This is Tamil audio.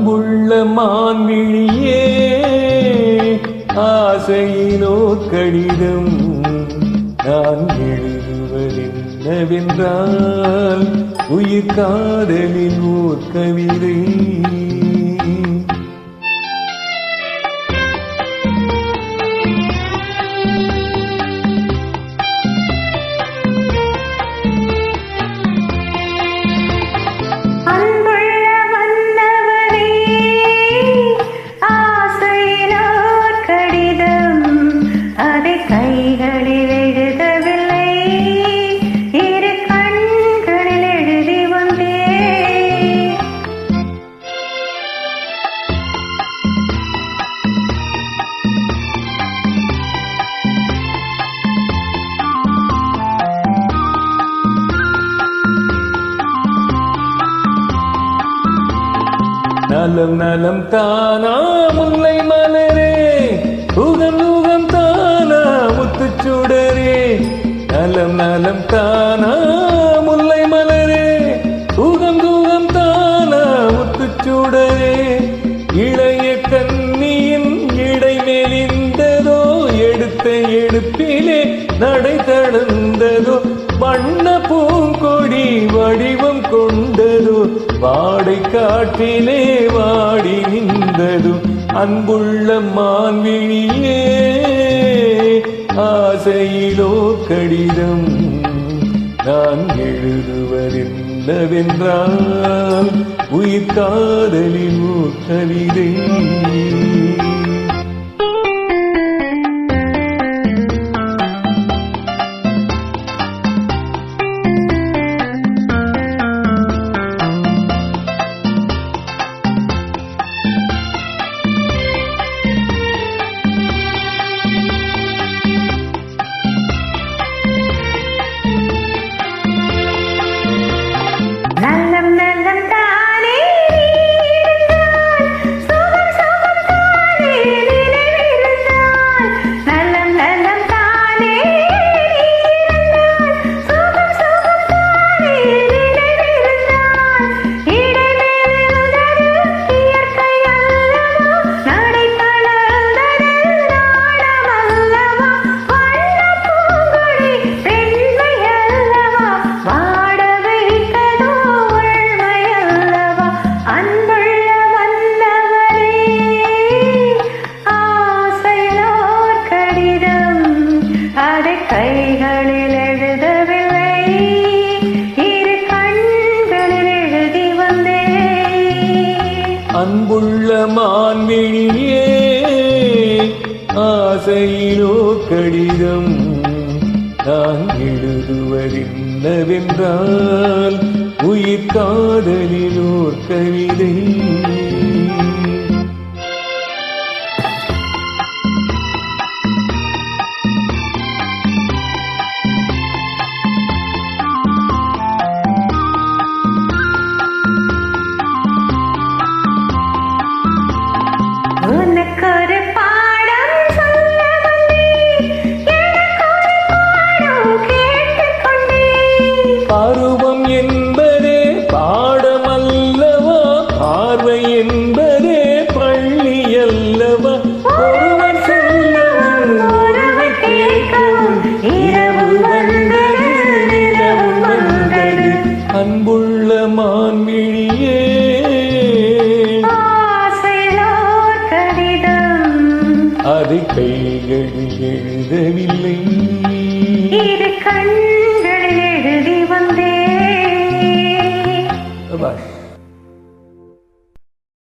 அன்புள்ள மான்விழியே ஆசையினோ கடிதம் நான் எழுதுவதென்னவென்றால் உயிர் காதலின் ஓர் கவிதை. நலம் நலம் தானா முல்லை மலரே, உகம் உகம் தானா முத்துச்சுடரே. நலம் நலம் தானா முல்லை மலரே, உகம் உகம் தானா முத்துச்சுடரே. இளைய கன்னியின் இடை மெலிந்ததோ, எடுத்த எடுப்பிலே நடை தளர்ந்ததோ. வண்ண பூங்கொடி வடிவம் கொண்டதோ, வாடை காற்றிலே வாடி நின்றதோ. அன்புள்ள மான்விழியே ஆசையிலோ கடிதம் நான் எழுதுவதென்னவென்றால் உயிர் காதலின் ஓர் கவிதை. கைகளில் எழுதவில்லை, இரு கண்களில் எழுதி வந்தேன். அன்புள்ள மான்விழியே ஆசையிலோ கடிதம் நான் எழுதுவதென்னவென்றால் உயிர் காதலில் ஓர் கவிதை. உனக்கொரு பாடம் சொல்ல வந்தேன், எனக்கொரு பாடம் கேட்டுக்கொண்டேன். பருவம் என்பதே பாடமல்லவா, பார்வை என்பதே பள்ளி அல்லவா. ஒருவர் சொல்லவும் ஒருவர் கேட்கவும் இரவு வந்தது நிலவு வந்தது. அன்புள்ள மான்விழியே அதை கைகளில் எழுதவில்லை, இரு கண்